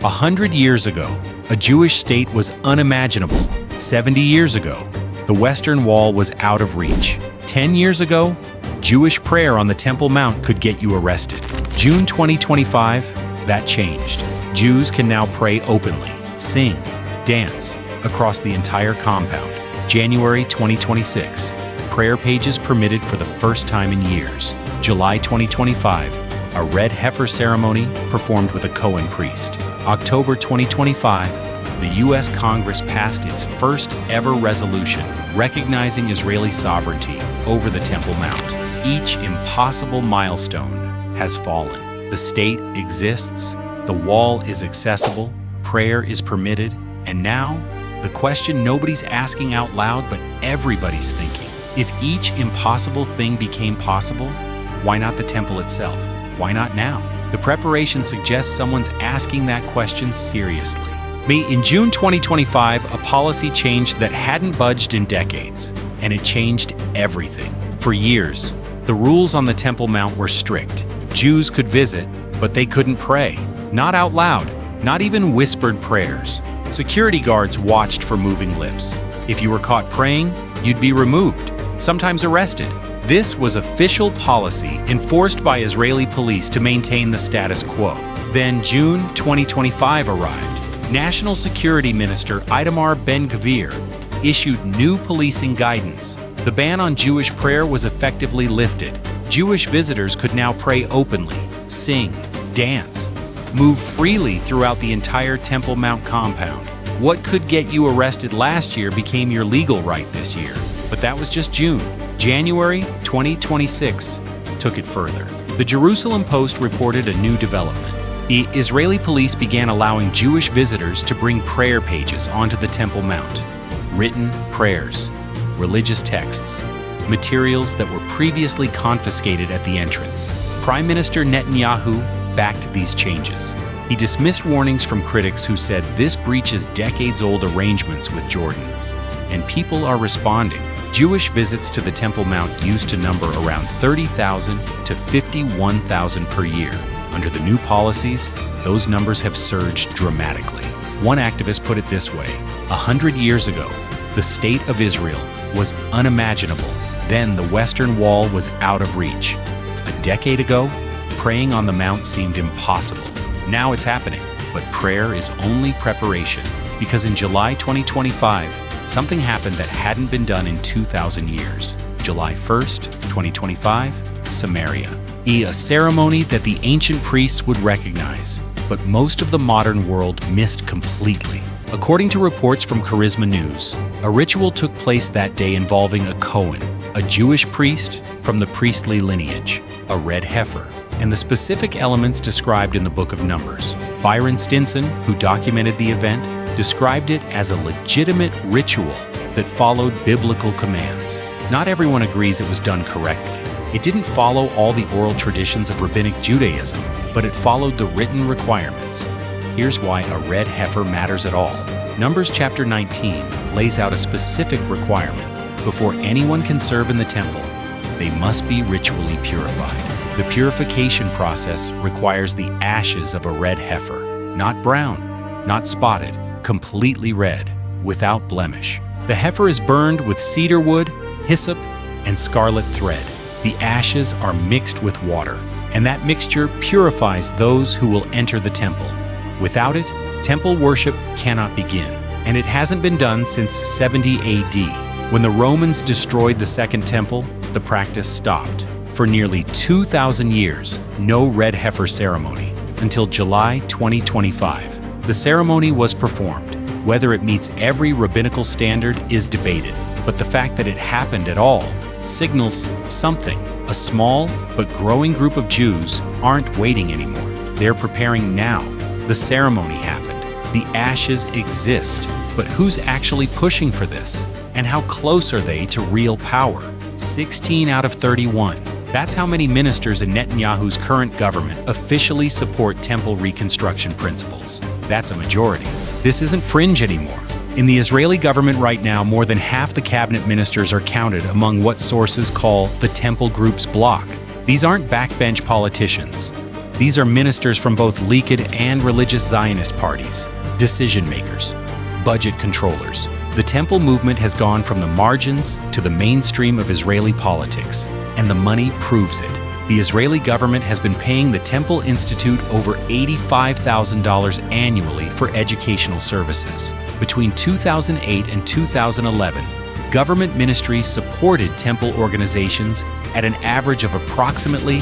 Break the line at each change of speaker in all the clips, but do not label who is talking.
100 years ago, a Jewish state was unimaginable. 70 years ago, the Western Wall was out of reach. 10 years ago, Jewish prayer on the Temple Mount could get you arrested. June 2025, that changed. Jews can now pray openly, sing, dance across the entire compound. January 2026, prayer pages permitted for the first time in years. July 2025, a red heifer ceremony performed with a Cohen priest. October 2025, the U.S. Congress passed its first ever resolution recognizing Israeli sovereignty over the Temple Mount. Each impossible milestone has fallen. The state exists, the wall is accessible, prayer is permitted, and now, the question nobody's asking out loud but everybody's thinking. If each impossible thing became possible, why not the temple itself? Why not now? The preparation suggests someone's asking that question seriously. In June 2025, a policy changed that hadn't budged in decades, and it changed everything. For years, the rules on the Temple Mount were strict. Jews could visit, but they couldn't pray. Not out loud, not even whispered prayers. Security guards watched for moving lips. If you were caught praying, you'd be removed, sometimes arrested. This was official policy enforced by Israeli police to maintain the status quo. Then June 2025 arrived. National Security Minister Itamar Ben-Gvir issued new policing guidance. The ban on Jewish prayer was effectively lifted. Jewish visitors could now pray openly, sing, dance, move freely throughout the entire Temple Mount compound. What could get you arrested last year became your legal right this year. But that was just June. January 2026 took it further. The Jerusalem Post reported a new development. The Israeli police began allowing Jewish visitors to bring prayer pages onto the Temple Mount. Written prayers, religious texts, materials that were previously confiscated at the entrance. Prime Minister Netanyahu backed these changes. He dismissed warnings from critics who said this breaches decades-old arrangements with Jordan. And people are responding. Jewish visits to the Temple Mount used to number around 30,000 to 51,000 per year. Under the new policies, those numbers have surged dramatically. One activist put it this way: 100 years ago, the state of Israel was unimaginable. Then the Western Wall was out of reach. A decade ago, praying on the Mount seemed impossible. Now it's happening, but prayer is only preparation, because in July 2025, something happened that hadn't been done in 2,000 years. July 1st, 2025, Samaria. A ceremony that the ancient priests would recognize, but most of the modern world missed completely. According to reports from Charisma News, a ritual took place that day involving a Cohen, a Jewish priest from the priestly lineage, a red heifer, and the specific elements described in the Book of Numbers. Byron Stinson, who documented the event, described it as a legitimate ritual that followed biblical commands. Not everyone agrees it was done correctly. It didn't follow all the oral traditions of rabbinic Judaism, but it followed the written requirements. Here's why a red heifer matters at all. Numbers chapter 19 lays out a specific requirement. Before anyone can serve in the temple, they must be ritually purified. The purification process requires the ashes of a red heifer, not brown, not spotted, completely red, without blemish. The heifer is burned with cedar wood, hyssop, and scarlet thread. The ashes are mixed with water, and that mixture purifies those who will enter the temple. Without it, temple worship cannot begin, and it hasn't been done since 70 AD. When the Romans destroyed the Second Temple, the practice stopped. For nearly 2,000 years, no red heifer ceremony, until July 2025. The ceremony was performed. Whether it meets every rabbinical standard is debated, but the fact that it happened at all signals something. A small but growing group of Jews aren't waiting anymore. They're preparing now. The ceremony happened. The ashes exist. But who's actually pushing for this? And how close are they to real power? 16 out of 31. That's how many ministers in Netanyahu's current government officially support temple reconstruction principles. That's a majority. This isn't fringe anymore. In the Israeli government right now, more than half the cabinet ministers are counted among what sources call the Temple Group's bloc. These aren't backbench politicians. These are ministers from both Likud and religious Zionist parties, decision makers, budget controllers. The temple movement has gone from the margins to the mainstream of Israeli politics, and the money proves it. The Israeli government has been paying the Temple Institute over $85,000 annually for educational services. Between 2008 and 2011, government ministries supported temple organizations at an average of approximately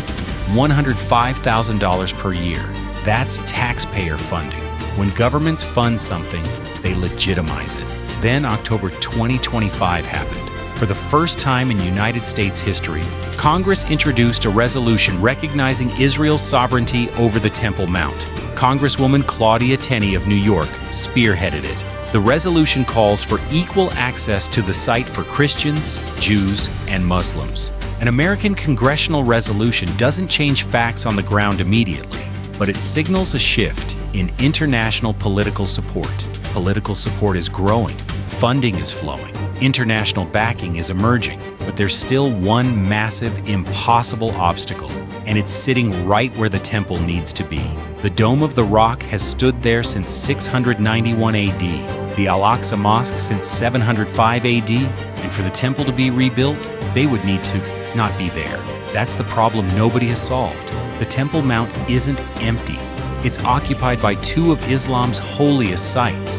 $105,000 per year. That's taxpayer funding. When governments fund something, they legitimize it. Then October 2025 happened. For the first time in United States history, Congress introduced a resolution recognizing Israel's sovereignty over the Temple Mount. Congresswoman Claudia Tenney of New York spearheaded it. The resolution calls for equal access to the site for Christians, Jews, and Muslims. An American congressional resolution doesn't change facts on the ground immediately, but it signals a shift in international political support. Political support is growing, funding is flowing, international backing is emerging, but there's still one massive, impossible obstacle, and it's sitting right where the temple needs to be. The Dome of the Rock has stood there since 691 AD, the Al-Aqsa Mosque since 705 AD, and for the temple to be rebuilt, they would need to not be there. That's the problem nobody has solved. The Temple Mount isn't empty. It's occupied by two of Islam's holiest sites.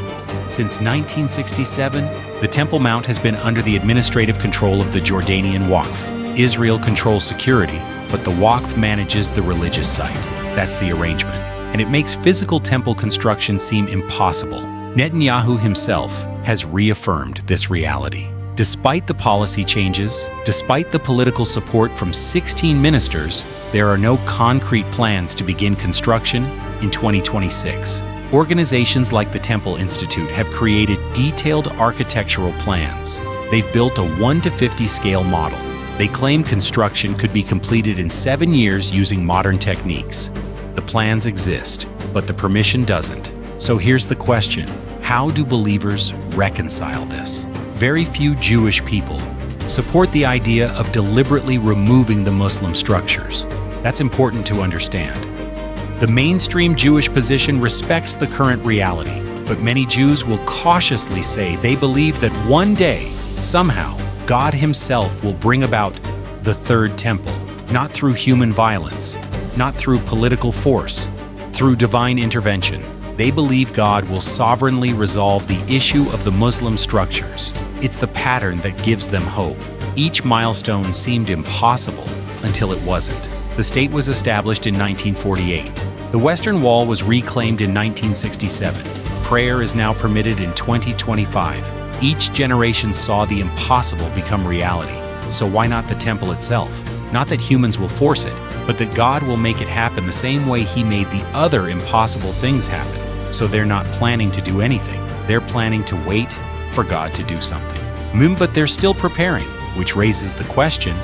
Since 1967, the Temple Mount has been under the administrative control of the Jordanian Waqf. Israel controls security, but the Waqf manages the religious site. That's the arrangement. And it makes physical temple construction seem impossible. Netanyahu himself has reaffirmed this reality. Despite the policy changes, despite the political support from 16 ministers, there are no concrete plans to begin construction in 2026. Organizations like the Temple Institute have created detailed architectural plans. They've built a 1:50 scale model. They claim construction could be completed in 7 years using modern techniques. The plans exist, but the permission doesn't. So here's the question: how do believers reconcile this? Very few Jewish people support the idea of deliberately removing the Muslim structures. That's important to understand. The mainstream Jewish position respects the current reality, but many Jews will cautiously say they believe that one day, somehow, God Himself will bring about the Third Temple, not through human violence, not through political force, through divine intervention. They believe God will sovereignly resolve the issue of the Muslim structures. It's the pattern that gives them hope. Each milestone seemed impossible until it wasn't. The state was established in 1948. The Western Wall was reclaimed in 1967. Prayer is now permitted in 2025. Each generation saw the impossible become reality. So why not the temple itself? Not that humans will force it, but that God will make it happen the same way He made the other impossible things happen. So they're not planning to do anything. They're planning to wait for God to do something. But they're still preparing, which raises the question,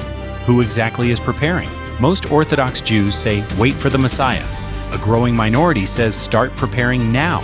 who exactly is preparing? Most Orthodox Jews say, wait for the Messiah. A growing minority says, start preparing now.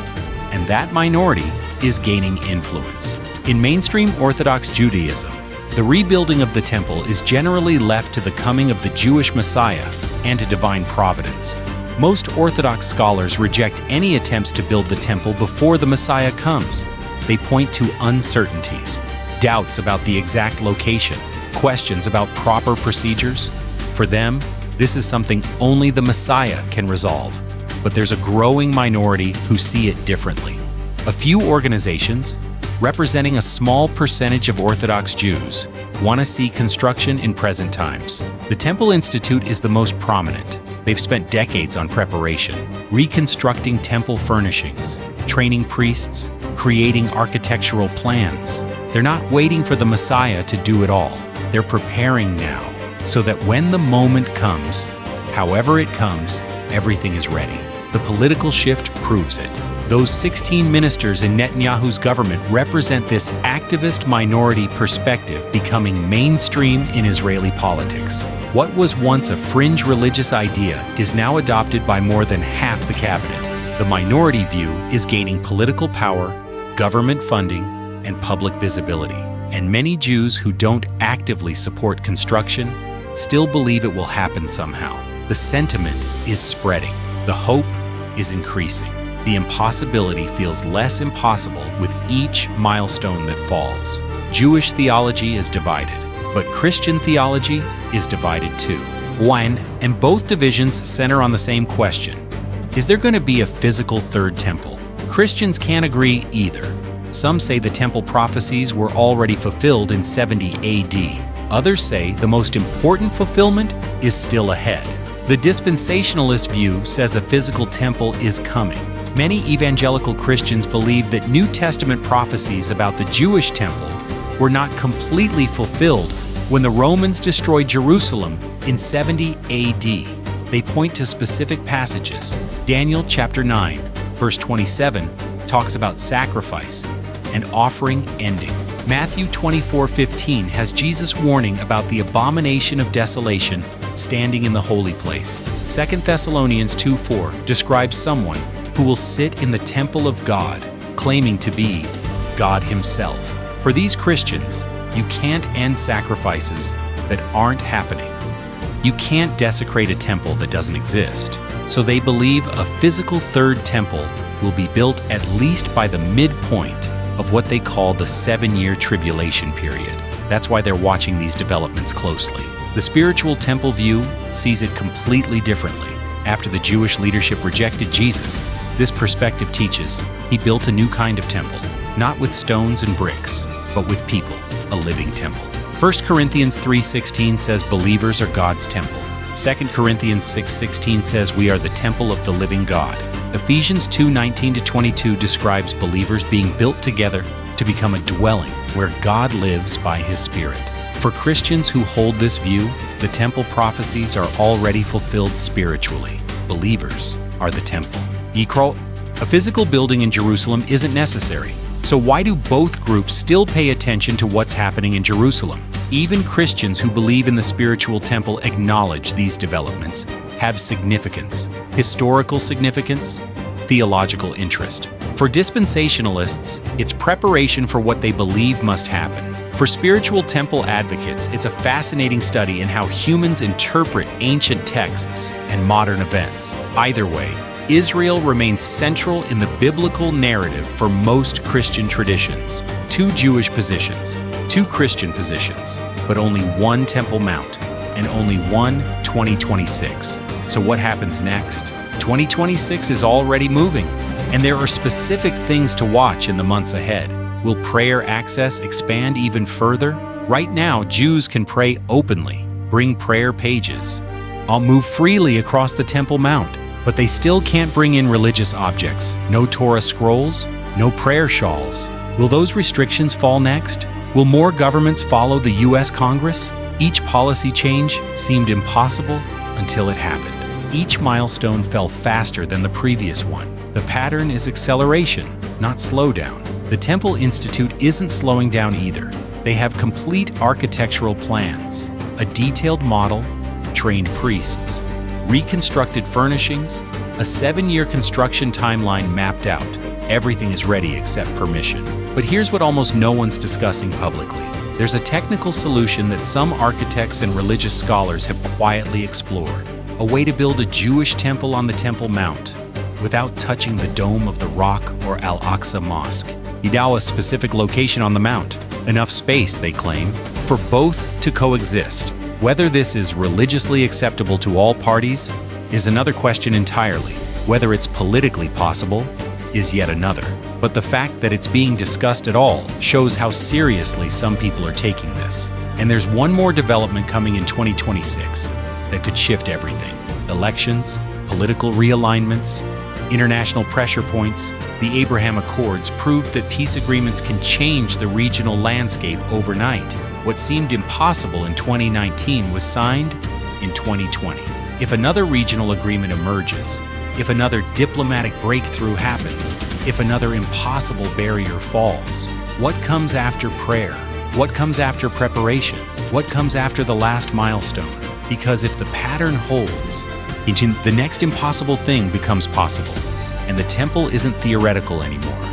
And that minority is gaining influence. In mainstream Orthodox Judaism, the rebuilding of the temple is generally left to the coming of the Jewish Messiah and to divine providence. Most Orthodox scholars reject any attempts to build the temple before the Messiah comes. They point to uncertainties, doubts about the exact location, questions about proper procedures. For them, this is something only the Messiah can resolve. But there's a growing minority who see it differently. A few organizations, representing a small percentage of Orthodox Jews, want to see construction in present times. The Temple Institute is the most prominent. They've spent decades on preparation, reconstructing temple furnishings, training priests, creating architectural plans. They're not waiting for the Messiah to do it all. They're preparing now, so that when the moment comes, however it comes, everything is ready. The political shift proves it. Those 16 ministers in Netanyahu's government represent this activist minority perspective becoming mainstream in Israeli politics. What was once a fringe religious idea is now adopted by more than half the cabinet. The minority view is gaining political power, government funding, and public visibility. And many Jews who don't actively support construction still believe it will happen somehow. The sentiment is spreading. The hope is increasing. The impossibility feels less impossible with each milestone that falls. Jewish theology is divided, but Christian theology is divided too. And both divisions center on the same question. Is there going to be a physical third temple? Christians can't agree either. Some say the temple prophecies were already fulfilled in 70 AD. Others say the most important fulfillment is still ahead. The dispensationalist view says a physical temple is coming. Many evangelical Christians believe that New Testament prophecies about the Jewish temple were not completely fulfilled when the Romans destroyed Jerusalem in 70 AD. They point to specific passages. Daniel chapter 9, verse 27 talks about sacrifice and offering ending. Matthew 24:15 has Jesus warning about the abomination of desolation standing in the holy place. 2 Thessalonians 2:4 describes someone who will sit in the temple of God, claiming to be God himself. For these Christians, you can't end sacrifices that aren't happening. You can't desecrate a temple that doesn't exist. So they believe a physical third temple will be built at least by the midpoint of what they call the 7-year tribulation period. That's why they're watching these developments closely. The spiritual temple view sees it completely differently. After the Jewish leadership rejected Jesus, this perspective teaches he built a new kind of temple, not with stones and bricks, but with people, a living temple. 1 Corinthians 3:16 says believers are God's temple. 2 Corinthians 6:16 says we are the temple of the living God. Ephesians 2:19-22 describes believers being built together to become a dwelling where God lives by His Spirit. For Christians who hold this view, the temple prophecies are already fulfilled spiritually. Believers are the temple. A physical building in Jerusalem isn't necessary. So why do both groups still pay attention to what's happening in Jerusalem? Even Christians who believe in the spiritual temple acknowledge these developments have significance, historical significance, theological interest. For dispensationalists, it's preparation for what they believe must happen. For spiritual temple advocates, it's a fascinating study in how humans interpret ancient texts and modern events. Either way, Israel remains central in the biblical narrative for most Christian traditions. 2 Jewish positions, 2 Christian positions, but only one Temple Mount, and only one 2026. So what happens next? 2026 is already moving, and there are specific things to watch in the months ahead. Will prayer access expand even further? Right now, Jews can pray openly, bring prayer pages, move freely across the Temple Mount, but they still can't bring in religious objects. No Torah scrolls, no prayer shawls. Will those restrictions fall next? Will more governments follow the U.S. Congress? Each policy change seemed impossible until it happened. Each milestone fell faster than the previous one. The pattern is acceleration, not slowdown. The Temple Institute isn't slowing down either. They have complete architectural plans, a detailed model, trained priests, reconstructed furnishings, a 7-year construction timeline mapped out. Everything is ready except permission. But here's what almost no one's discussing publicly. There's a technical solution that some architects and religious scholars have quietly explored. A way to build a Jewish temple on the Temple Mount without touching the Dome of the Rock or Al-Aqsa Mosque. A specific location on the Mount. Enough space, they claim, for both to coexist. Whether this is religiously acceptable to all parties is another question entirely. Whether it's politically possible is yet another. But the fact that it's being discussed at all shows how seriously some people are taking this. And there's one more development coming in 2026 that could shift everything. Elections, political realignments, international pressure points. The Abraham Accords proved that peace agreements can change the regional landscape overnight. What seemed impossible in 2019 was signed in 2020. If another regional agreement emerges, if another diplomatic breakthrough happens, if another impossible barrier falls, what comes after prayer? What comes after preparation? What comes after the last milestone? Because if the pattern holds, the next impossible thing becomes possible, and the temple isn't theoretical anymore.